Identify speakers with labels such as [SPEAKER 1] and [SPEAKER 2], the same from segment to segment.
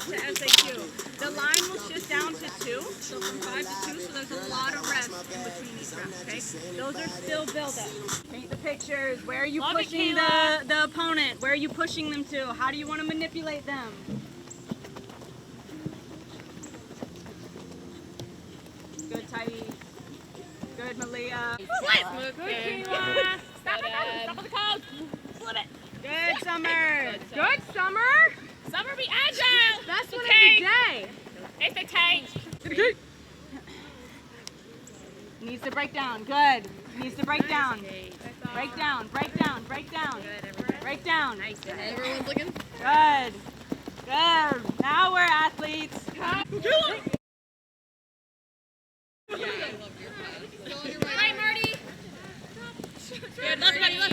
[SPEAKER 1] to SAQ. The line will shift down to 2, so from 5 to 2, so there's a lot of rest in between each round, okay? Those are still build-ups. Paint the pictures. Where are you pushing the opponent? Where are you pushing them to? How do you want to manipulate them? Good, Tidy. Good, Malia.
[SPEAKER 2] Good, Kayla. Stop with the code. Flip it.
[SPEAKER 1] Good, Summer.
[SPEAKER 2] Good, Summer. Summer, be agile. Best one of the day. It's the tank.
[SPEAKER 1] Needs to break down. Good. Needs to break down. Break down. Break down. Break down. Break down.
[SPEAKER 2] Nice. Everyone's looking.
[SPEAKER 1] Good. Good. Now we're athletes.
[SPEAKER 2] Right, Marty. Good. Look, buddy. Look.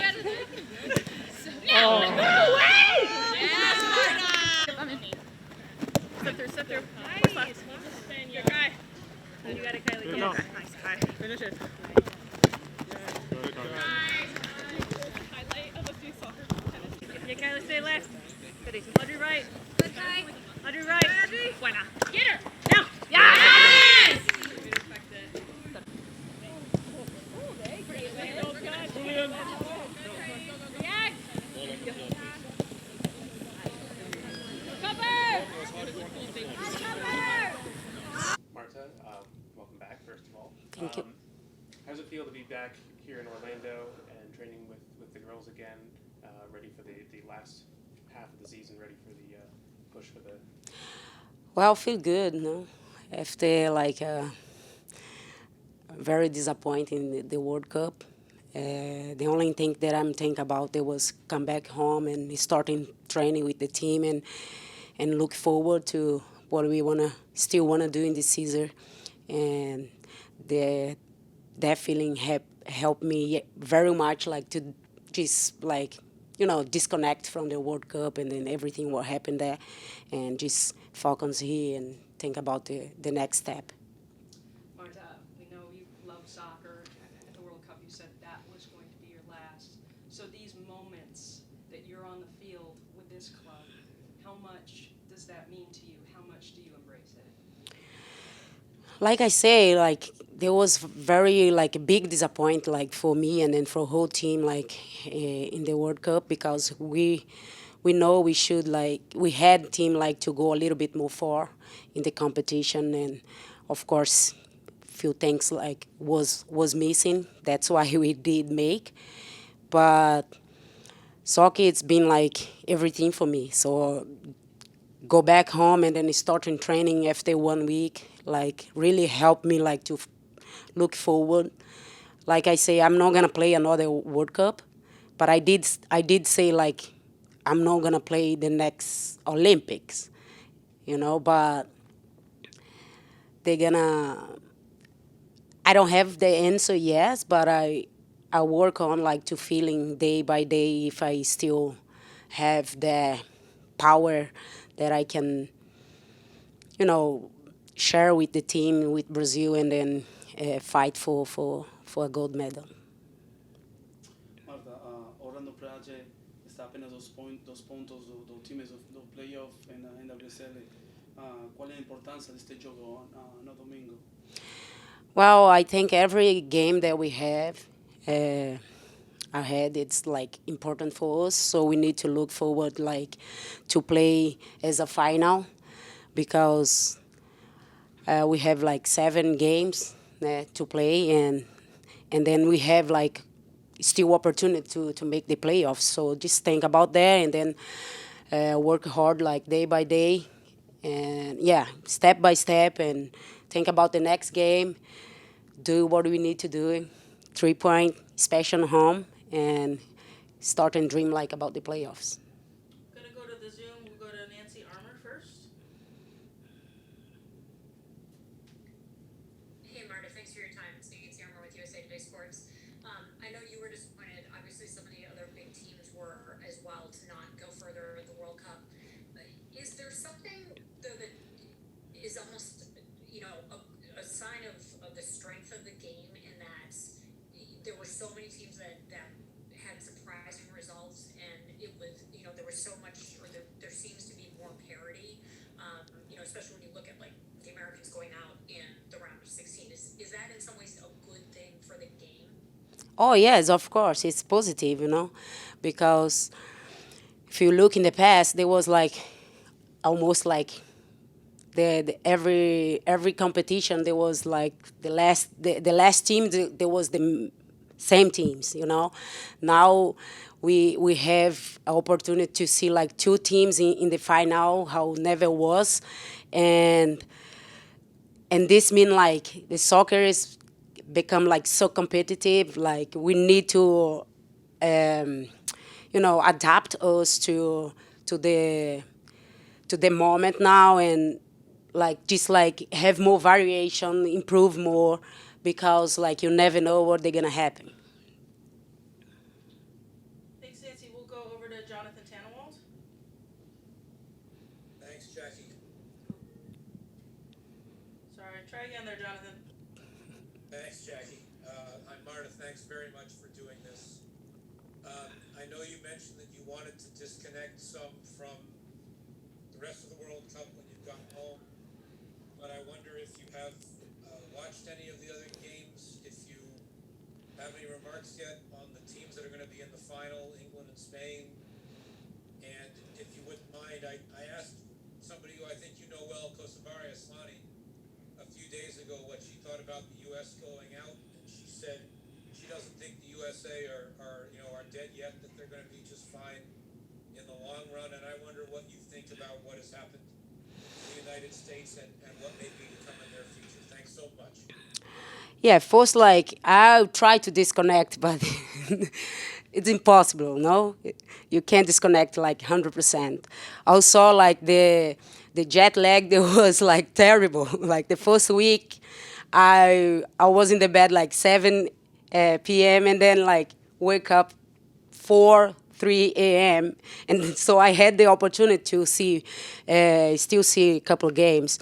[SPEAKER 1] Oh.
[SPEAKER 2] No way! Yes, Marta. Step through. Nice. Your guy. You got it, Kylie. Yeah. Nice. Kai. Finish it. Highlight of a few soccer tennis. Yeah, Kylie, stay left. Good. Audrey right.
[SPEAKER 3] Good guy.
[SPEAKER 2] Audrey right. Buena. Get her. Now. Yes!
[SPEAKER 4] Marta, welcome back, first of all.
[SPEAKER 5] Thank you.
[SPEAKER 4] How does it feel to be back here in Orlando and training with the girls again, ready for the last half of the season, ready for the push for the...
[SPEAKER 5] Well, I feel good, no? After like very disappointing the World Cup. The only thing that I'm thinking about it was come back home and starting training with the team and look forward to what we still wanna do in this season, and that feeling helped me very much, like to just like disconnect from the World Cup and then everything what happened there, and just focus here and think about the next step.
[SPEAKER 6] Marta, we know you love soccer. At the World Cup, you said that was going to be your last. So these moments that you're on the field with this club, how much does that mean to you? How much do you embrace it?
[SPEAKER 5] Like I say, like there was very like a big disappointment like for me and then for the whole team like in the World Cup, because we know we had team like to go a little bit more far in the competition, and of course few things like was missing. That's why we did make, but soccer it's been like everything for me. So go back home and then starting training after 1 week like really helped me like to look forward. Like I say, I'm not gonna play another World Cup, but I did say like I'm not gonna play the next Olympics, but they're gonna. I don't have the answer yet, but I work on like to feeling day by day if I still have the power that I can, share with the team, with Brazil, and then fight for a gold medal.
[SPEAKER 7] Marta, Orlando Pride está apenas dos pontos do time do playoff na NWSL. Qual é a importância deste jogo no domingo?
[SPEAKER 5] Well, I think every game that we have ahead, it's like important for us. So we need to look forward like to play as a final, because we have like 7 games to play, and then we have like still opportunity to make the playoffs. So just think about that and then work hard like day by day, and step by step, and think about the next game, do what we need to do, 3-point, especially home, and start and dream like about the playoffs.
[SPEAKER 8] Gonna go to the Zoom. We'll go to Nancy Armour first.
[SPEAKER 3] Hey, Marta, thanks for your time. It's Nancy Armour with USA Today Sports. I know you were disappointed. Obviously, some of the other big teams were as well to not go further in the World Cup. Is there something, though, that is almost, a sign of the strength of the game, in that there were so many teams that had surprising results, and it was, especially when you look at like the Americans going out in the round of 16. Is that in some ways a good thing for the game?
[SPEAKER 5] Oh yes, of course, it's positive, because if you look in the past, there was like almost like every competition there was like the last team there was the same teams. Now we have an opportunity to see like two teams in the final, how never was, and this mean like the soccer is become like so competitive, like we need to um, adapt us to the moment now, and like just like have more variation, improve more, because like you never know what they're gonna happen.
[SPEAKER 8] Thanks, Nancy. We'll go over to Jonathan Tannenwald.
[SPEAKER 9] Thanks, Jackie.
[SPEAKER 8] Sorry, try again there, Jonathan.
[SPEAKER 9] Thanks, Jackie. I'm Marta. Thanks very much for doing this. I know you mentioned that you wanted to disconnect some from the rest of the World Cup when you've gotten home, but I wonder if you have watched any of the other games, if you have any remarks yet on the teams that are going to be in the final, England and Spain, and if you wouldn't mind, I asked somebody who I think you know well, Kosovare Asllani, a few days ago what she thought about the U.S. going out, and she said she doesn't think the USA are dead yet, that they're going to be just fine in the long run, and I wonder what you think about what has happened in the United States and what may be to come in their future. Thanks so much.
[SPEAKER 5] Yeah, first, like I try to disconnect, but it's impossible. No, you can't disconnect like 100%. Also, like the jet lag, there was like terrible. Like the first week, I was in the bed like 7 p.m. and then like wake up 3 a.m. And so I had the opportunity to still see a couple of games.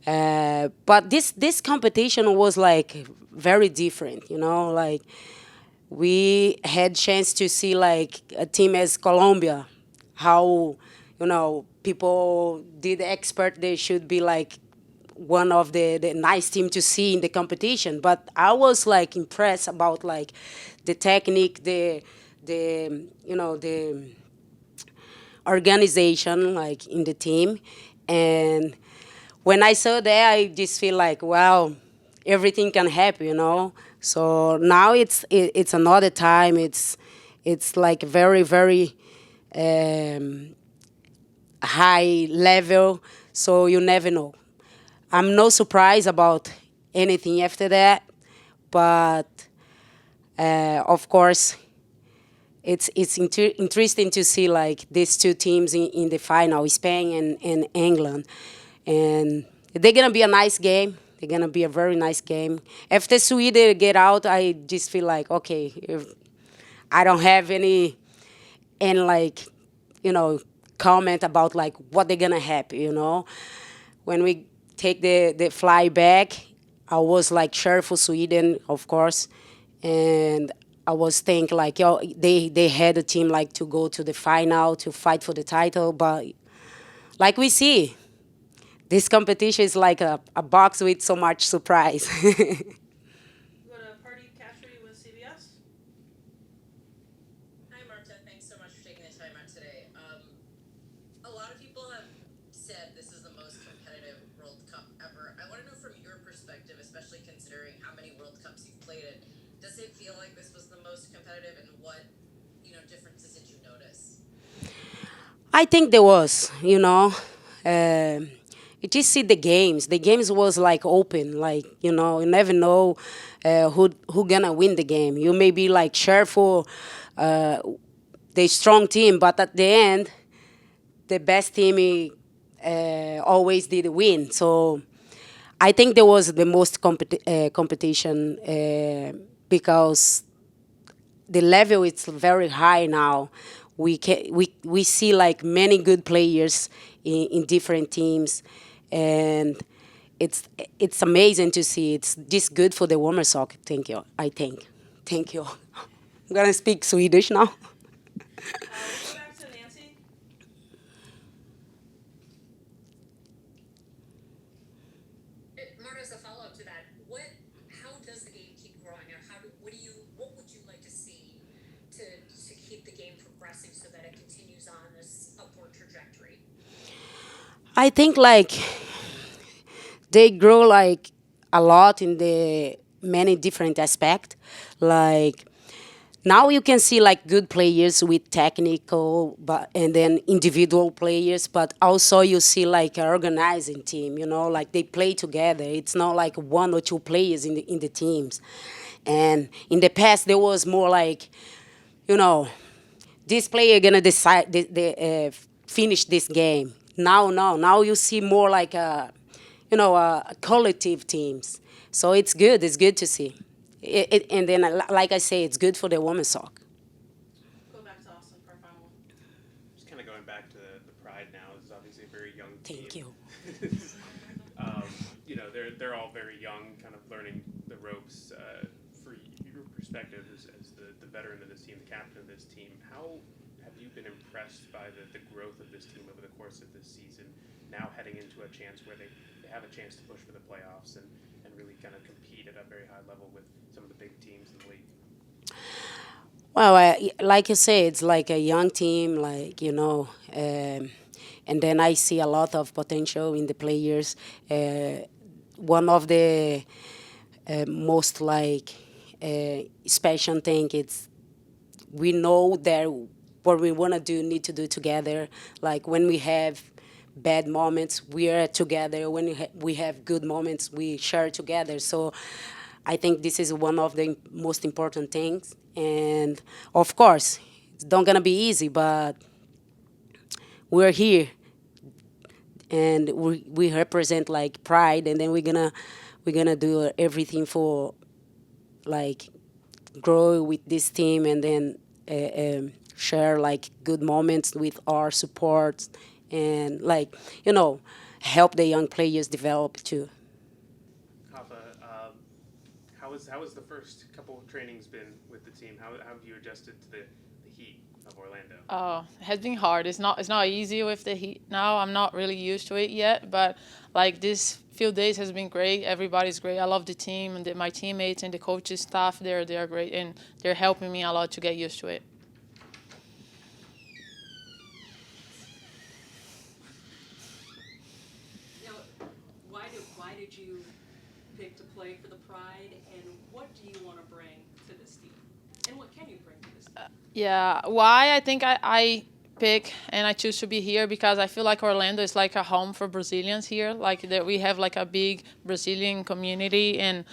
[SPEAKER 5] But this competition was like very different, like we had chance to see like a team as Colombia, how people did expert they should be like one of the nice team to see in the competition. But I was like impressed about like the technique, the organization like in the team. And when I saw that, I just feel like, wow, everything can happen. So now it's another time. It's like very very high level. So you never know. I'm no surprised about anything after that, but of course it's interesting to see like these two teams in the final, Spain and England, and they're gonna be a nice game. They're gonna be a very nice game. After Sweden get out, I just feel like okay, if I don't have any like comment about like what they're gonna happen. When we take the fly back, I was like sure for Sweden, of course, and I was thinking like yo they had a team like to go to the final to fight for the title, but like we see, this competition is like a box with so much surprise.
[SPEAKER 8] Go to Party Castry with CBS.
[SPEAKER 10] Hi, Marta. Thanks so much for taking the time out today. A lot of people have said this is the most competitive World Cup ever. I want to know from your perspective, especially considering how many World Cups you've played in, does it feel like this was the most competitive, and what differences did you notice?
[SPEAKER 5] I think there was, you just see the games. The games was like open, like you never know who gonna win the game. You may be like sure for the strong team, but at the end, the best team always did win. So I think there was the most competition because the level is very high now. We see like many good players in different teams, and it's amazing to see. It's just good for the women's soccer. Thank you. Thank you. I'm gonna speak Swedish now.
[SPEAKER 8] We'll go back to Nancy.
[SPEAKER 3] as a follow-up to that, how does the game keep growing, or what would you like to see to keep the game progressing so that it continues on this upward trajectory?
[SPEAKER 5] I think like they grow like a lot in the many different aspects. Like now you can see like good players with technical, but and then individual players, but also you see like an organizing team. You know, like they play together. It's not like one or two players in the teams. And in the past there was more like, you know, this player gonna decide finish this game. Now, no, now you see more like collective teams. So it's good. It's good to see. And then, like I say, it's good for the women's soccer.
[SPEAKER 8] Go back to Austin for a final one.
[SPEAKER 4] Just kind of going back to the Pride now. This is obviously a very young team.
[SPEAKER 5] Thank you.
[SPEAKER 4] They're all very young, kind of learning the ropes. For your perspective as the veteran of this team, the captain of this team, how have you been impressed by the growth of this team over the course of this season, now heading into a chance where they have a chance to push for the playoffs and really kind of compete at a very high level with some of the big teams in the league?
[SPEAKER 5] Well, like you say, it's like a young team, like, and then I see a lot of potential in the players. One of the most like special thing is we know that what we want to do need to do together. Like when we have bad moments, we are together. When we have good moments, we share together. So I think this is one of the most important things. And of course, it's not gonna be easy, but we're here and we represent like pride, and then we're gonna do everything for like grow with this team, and then share like good moments with our support, and like help the young players develop too.
[SPEAKER 4] Rafa, how has the first couple of trainings been with the team? How have you adjusted to the heat of Orlando?
[SPEAKER 11] Oh, it has been hard. It's not easy with the heat now. I'm not really used to it yet, but like this few days has been great. Everybody's great. I love the team and my teammates and the coaches staff. They're great, and they're helping me a lot to get used to it.
[SPEAKER 6] Now, why did you pick to play for the Pride, and what do you want to bring to this team? And what can you bring to this team?
[SPEAKER 11] Yeah, why I think I pick and I choose to be here because I feel like Orlando is like a home for Brazilians here. Like that we have like a big Brazilian community, and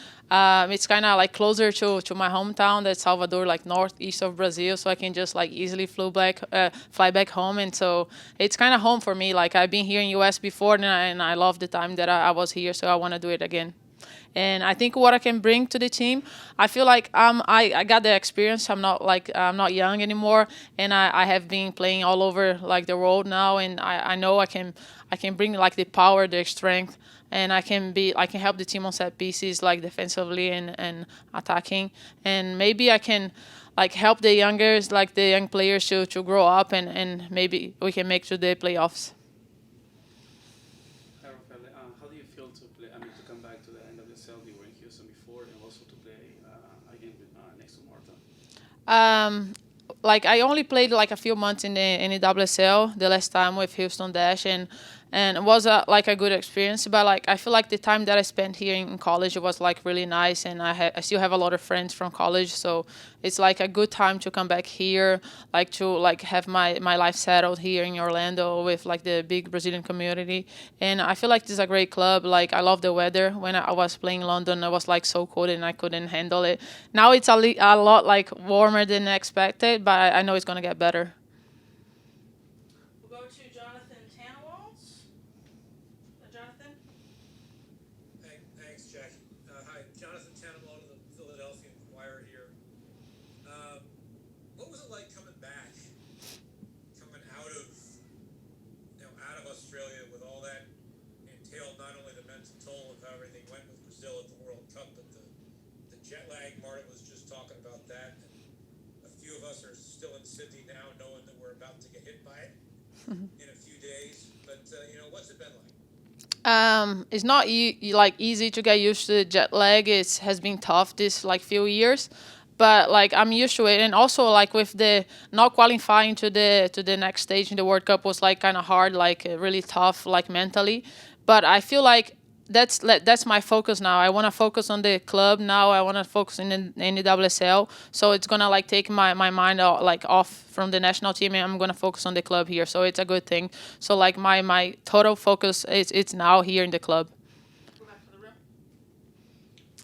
[SPEAKER 11] it's kind of like closer to my hometown, that's Salvador, like northeast of Brazil. So I can just like easily fly back home, and so it's kind of home for me. Like I've been here in U.S. before, and I love the time that I was here, so I want to do it again. And I think what I can bring to the team, I feel like I got the experience. I'm not young anymore, and I have been playing all over like the world now, and I know I can bring like the power, the strength, and I can help the team on set pieces like defensively and attacking, and maybe I can like help the young players to grow up, and maybe we can make to the playoffs.
[SPEAKER 7] Hi, Rafaelle. How do you feel to play? I mean, to come back to the NWSL? You were in Houston before, and also to play again with next to Marta.
[SPEAKER 11] Like I only played like a few months in the WSL the last time with Houston Dash, and it was like a good experience. But like I feel like the time that I spent here in college, it was like really nice, and I still have a lot of friends from college, so it's like a good time to come back here, like to like have my life settled here in Orlando with like the big Brazilian community. And I feel like this is a great club. Like I love the weather. When I was playing in London, it was like so cold and I couldn't handle it. Now it's a lot like warmer than expected, but I know it's gonna get better.
[SPEAKER 8] We'll go to Jonathan Tannewalds. Jonathan?
[SPEAKER 9] Thanks, Jackie. Hi, Jonathan Tannenwald of the Philadelphia Inquirer here. What was it like coming out of Australia with all that entailed, not only the mental toll of how everything went with Brazil at the World Cup, but the jet lag? Marta was just talking about that. And a few of us are still in Sydney now, knowing that we're about to get hit by it in a few days. But what's it been like?
[SPEAKER 11] It's not like easy to get used to the jet lag. It has been tough this like few years, but like I'm used to it. And also like with the not qualifying to the next stage in the World Cup was like kind of hard, like really tough, like mentally. But I feel like that's my focus now. I want to focus on the club now. I want to focus in the NWSL. So it's gonna like take my mind out, like off from the national team, and I'm gonna focus on the club here. So it's a good thing. So like my total focus is it's now here in the club.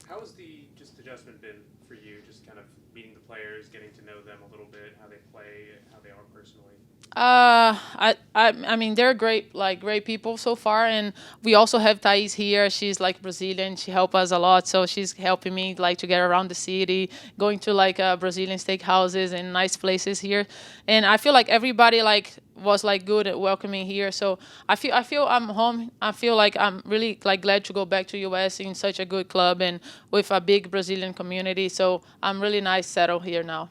[SPEAKER 4] How has the just adjustment been for you? Just kind of meeting the players, getting to know them a little bit, how they play, how they are personally.
[SPEAKER 11] I mean, they're great people so far, and we also have Thais here. She's like Brazilian. She helped us a lot, so she's helping me like to get around the city, going to like Brazilian steakhouses and nice places here. And I feel like everybody like was like good at welcoming here. So I feel I'm home. I feel like I'm really like glad to go back to US in such a good club and with a big Brazilian community. So I'm really nice settled here now.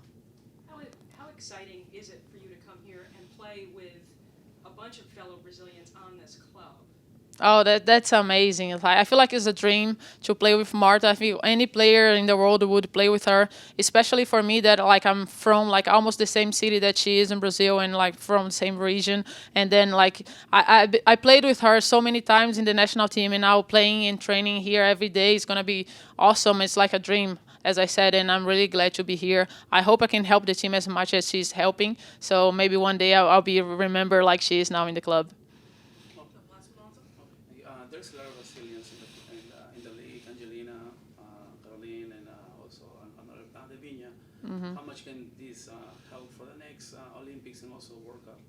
[SPEAKER 6] How exciting is it for you to come here and play with a bunch of fellow Brazilians on this club?
[SPEAKER 11] Oh, that's amazing. Like, I feel like it's a dream to play with Marta. I feel any player in the world would play with her, especially for me that like I'm from like almost the same city that she is in Brazil and like from the same region. And then like I played with her so many times in the national team, and now playing and training here every day is gonna be awesome. It's like a dream, as I said, and I'm really glad to be here. I hope I can help the team as much as she's helping. So maybe one day I'll be remembered like she is now in the club.
[SPEAKER 7] There's a lot of Brazilians in the league. Angelina, Caroline, and also another Devinha. How much can this help for the next Olympics and also World Cup?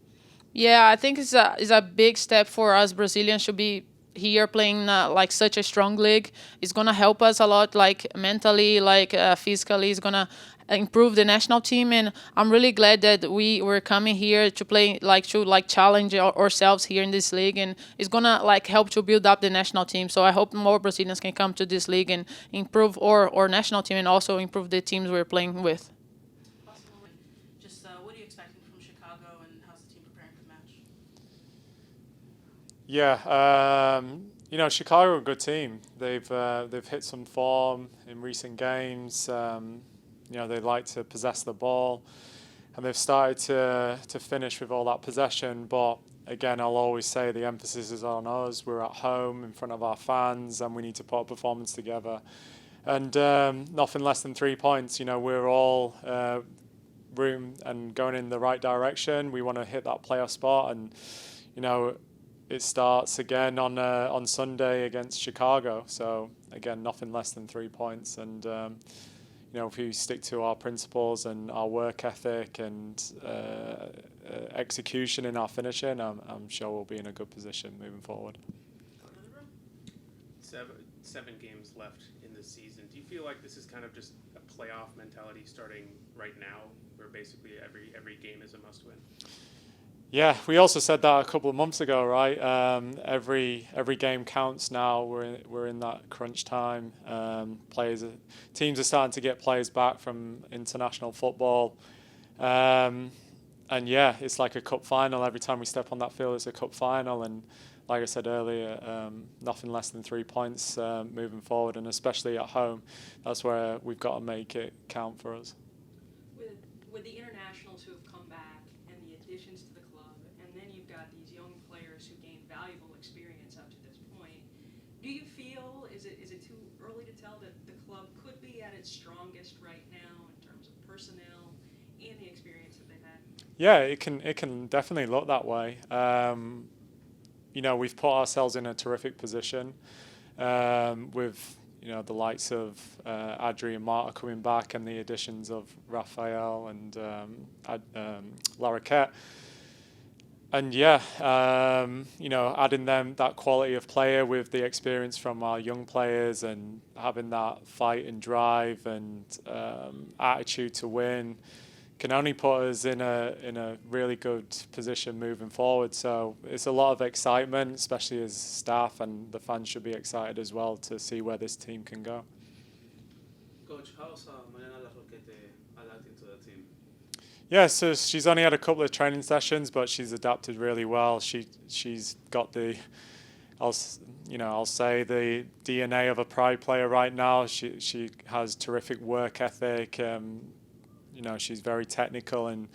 [SPEAKER 11] Yeah, I think it's a big step for us Brazilians to be here playing like such a strong league. It's gonna help us a lot, like mentally, like physically. It's gonna improve the national team, and I'm really glad that we were coming here to play, like to like challenge ourselves here in this league, and it's gonna like help to build up the national team. So I hope more Brazilians can come to this league and improve our national team and also improve the teams we're playing with.
[SPEAKER 8] Just what are you expecting from Chicago, and how's the team preparing for the match?
[SPEAKER 12] Yeah, you know, Chicago are a good team. They've hit some form in recent games. You know, they like to possess the ball, and they've started to finish with all that possession. But again, I'll always say the emphasis is on us. We're at home in front of our fans, and we need to put a performance together. And nothing less than 3 points. You know, we're all room and going in the right direction. We want to hit that playoff spot, and you know, it starts again on Sunday against Chicago. So again, nothing less than 3 points, and you know, if we stick to our principles and our work ethic and execution in our finishing, I'm sure we'll be in a good position moving forward.
[SPEAKER 4] Seven games left in the season. Do you feel like this is kind of just a playoff mentality starting right now, where basically every game is a must-win?
[SPEAKER 12] Yeah, we also said that a couple of months ago, right? Every game counts now. We're in that crunch time. Teams are starting to get players back from international football, and yeah, it's like a cup final. Every time we step on that field, it's a cup final. And like I said earlier, nothing less than 3 points moving forward, and especially at home, that's where we've got to make it count for us.
[SPEAKER 6] With the internationals who have come back and the additions to the club, and then you've got these young players who gained valuable experience up to this point, do you feel, is it too early to tell that the club could be at its strongest right now in terms of personnel and the experience that they've had?
[SPEAKER 12] Yeah, it can definitely look that way. You know, we've put ourselves in a terrific position with, you know, the likes of Adri and Marta coming back, and the additions of Rafaelle and Laraquette. And yeah, you know, adding them that quality of player with the experience from our young players, and having that fight and drive and attitude to win, can only put us in a really good position moving forward. So it's a lot of excitement, especially as staff, and the fans should be excited as well to see where this team can go.
[SPEAKER 7] Coach, how's Mariana Larroquette adapting to the team?
[SPEAKER 12] Yeah, so she's only had a couple of training sessions, but she's adapted really well. She's got the I'll say the DNA of a Pride player right now. She has terrific work ethic. She's very technical, and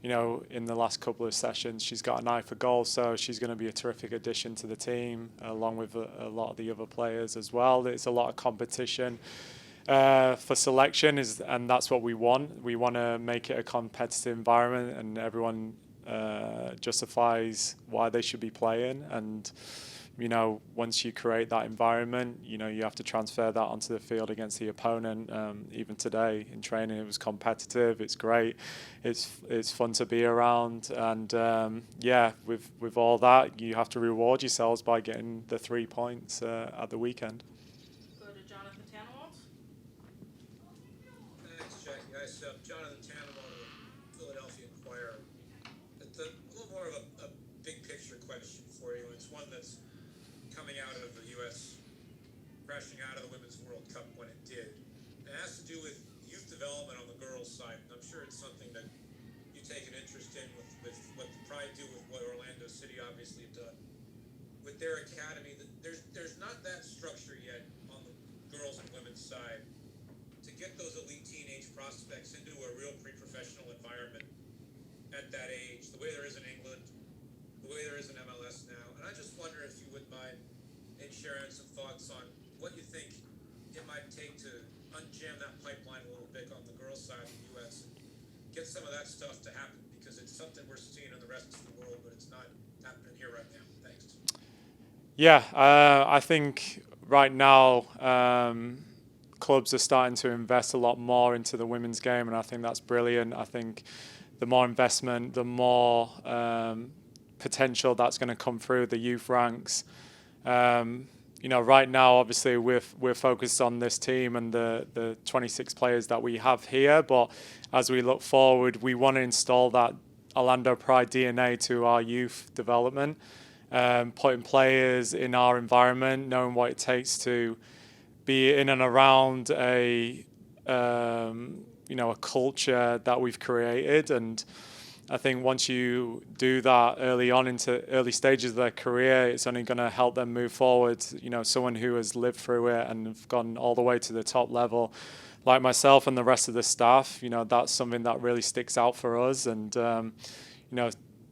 [SPEAKER 12] in the last couple of sessions, she's got an eye for goal. So she's going to be a terrific addition to the team, along with a lot of the other players as well. It's a lot of competition for selection, and that's what we want. We want to make it a competitive environment, and everyone justifies why they should be playing. And once you create that environment, you have to transfer that onto the field against the opponent. Even today in training, it was competitive. It's great. It's fun to be around. And with all that, you have to reward yourselves by getting the 3 points at the weekend.
[SPEAKER 8] Go to Jonathan Tannewald.
[SPEAKER 9] Thanks, Jackie. Nice. Jonathan Tannewald of the Philadelphia Inquirer. It's a little more of a big picture question for you. It's one that's coming out of the U.S., crashing out of the Women's World Cup when it did. It has to do with youth development on the girls' side. And I'm sure it's something that you take an interest in with what the Pride do, with what Orlando City obviously have done. With their academy, there's not that structure yet on the girls' and women's side to get those elite teenage prospects into a real pre-professional environment at that age, the way there is in England, the way there is in MLS now. And I just wonder if you wouldn't mind sharing some thoughts on what you think it might take to unjam that pipeline a little bit on the girls' side of the U.S. and get some of that stuff to happen, because it's something we're seeing in the rest of the world, but it's not happening here right now. Thanks.
[SPEAKER 12] Yeah, I think right now clubs are starting to invest a lot more into the women's game, and I think that's brilliant. I think the more investment, the more potential that's going to come through the youth ranks. Right now, obviously, we're focused on this team and the 26 players that we have here. But as we look forward, we want to install that Orlando Pride DNA to our youth development, putting players in our environment, knowing what it takes to be in and around a culture that we've created. And I think once you do that early on into early stages of their career, it's only going to help them move forward. Someone who has lived through it and have gone all the way to the top level, like myself and the rest of the staff, that's something that really sticks out for us. And,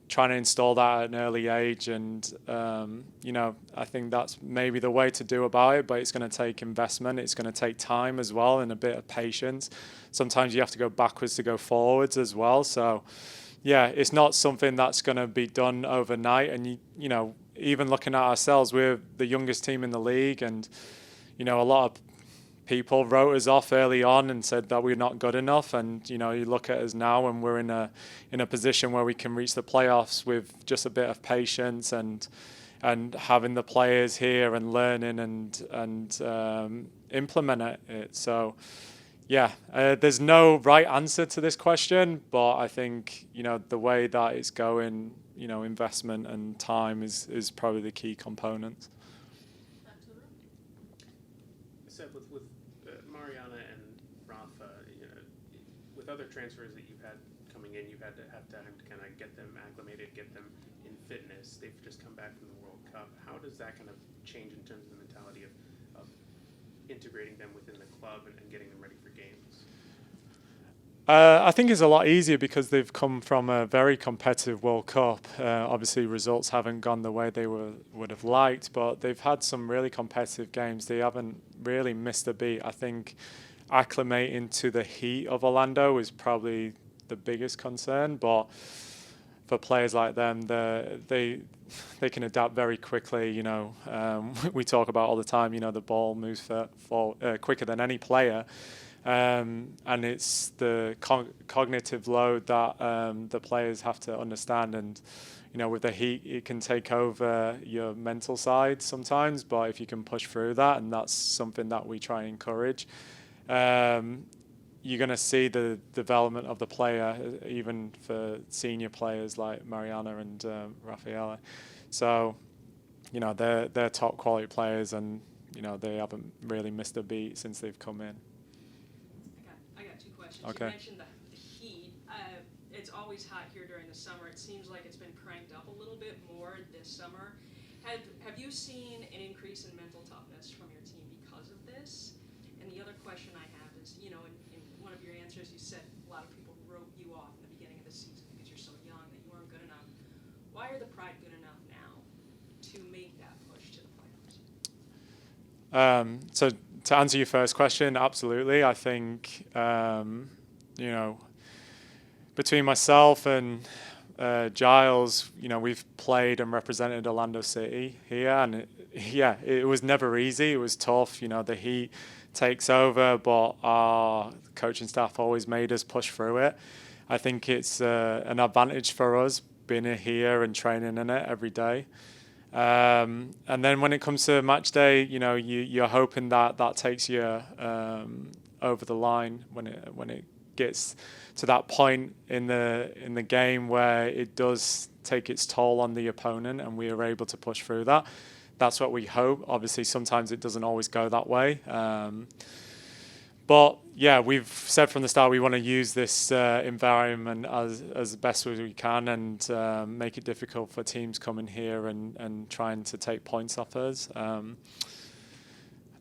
[SPEAKER 12] trying to install that at an early age. And, I think that's maybe the way to do about it, but it's going to take investment. It's going to take time as well, and a bit of patience. Sometimes you have to go backwards to go forwards as well. So, yeah, it's not something that's going to be done overnight. And, even looking at ourselves, we're the youngest team in the league. And, a lot of people wrote us off early on and said that we're not good enough. And, you look at us now, and we're in a position where we can reach the playoffs with just a bit of patience and having the players here and learning and implement it. So, yeah, there's no right answer to this question, but I think, the way that it's going, investment and time is probably the key components.
[SPEAKER 4] So with Mariana and Rafa, with other transfers that you've had coming in, you've had to have time to kind of get them acclimated, get them in fitness. They've just come back from the World Cup. How does that kind of change in terms of the mentality of integrating them within the club and getting them ready for games?
[SPEAKER 12] I think it's a lot easier because they've come from a very competitive World Cup. Obviously, results haven't gone the way they would have liked, but they've had some really competitive games. They haven't really missed a beat. I think acclimating to the heat of Orlando is probably the biggest concern, but for players like them, they can adapt very quickly. We talk about all the time, the ball moves quicker than any player. And it's the cognitive load that the players have to understand. And, with the heat, it can take over your mental side sometimes. But if you can push through that, and that's something that we try and encourage, you're going to see the development of the player, even for senior players like Mariana and Rafaelle. So, they're top quality players, and, they haven't really missed a beat since they've come in.
[SPEAKER 6] I got two questions.
[SPEAKER 12] Okay.
[SPEAKER 6] You mentioned the heat. It's always hot here during the summer. It seems like it's been cranked up a little bit more this summer. Have you seen an increase in mental toughness from your team because of this? And the other question I have is, you know, in one of your answers, you said a lot of people wrote you off in the beginning of the season because you're so young that you weren't good enough. Why are the Pride good enough now to make that push to the playoffs?
[SPEAKER 12] So to answer your first question, absolutely. I think, you know, between myself and Giles, you know, we've played and represented Orlando City here, and it was never easy. It was tough. You know, the heat takes over, but our coaching staff always made us push through it. I think it's an advantage for us being here and training in it every day. And then when it comes to match day, you know, you're hoping that takes you over the line when it gets to that point in the game where it does take its toll on the opponent and we are able to push through that. That's what we hope. Obviously, sometimes it doesn't always go that way. But yeah, we've said from the start we want to use this environment as best as we can and make it difficult for teams coming here and trying to take points off us.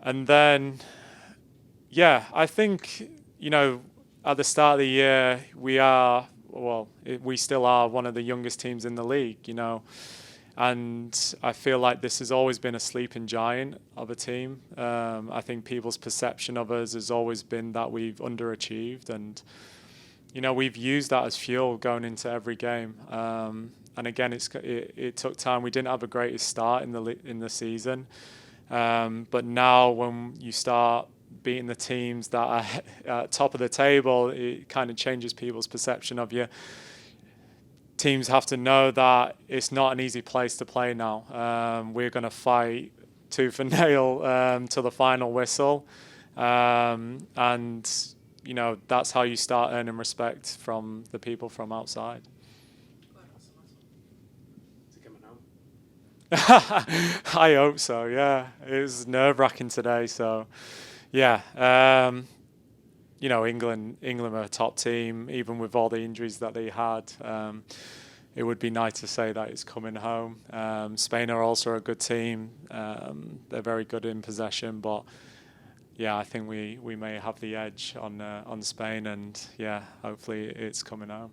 [SPEAKER 12] And then, yeah, I think, you know, at the start of the year, we still are one of the youngest teams in the league, you know. And I feel like this has always been a sleeping giant of a team. I think people's perception of us has always been that we've underachieved. And, you know, we've used that as fuel going into every game. And again, it took time. We didn't have a greatest start in the season. But now when you start beating the teams that are at top of the table, it kind of changes people's perception of you. Teams have to know that it's not an easy place to play now. We're going to fight tooth and nail to the final whistle. And, you know, that's how you start earning respect from the people from outside.
[SPEAKER 4] Is it coming home?
[SPEAKER 12] I hope so, yeah. It was nerve-wracking today, so... Yeah, you know, England are a top team, even with all the injuries that they had. It would be nice to say that it's coming home. Spain are also a good team. They're very good in possession, but yeah, I think we may have the edge on Spain, and yeah, hopefully it's coming home.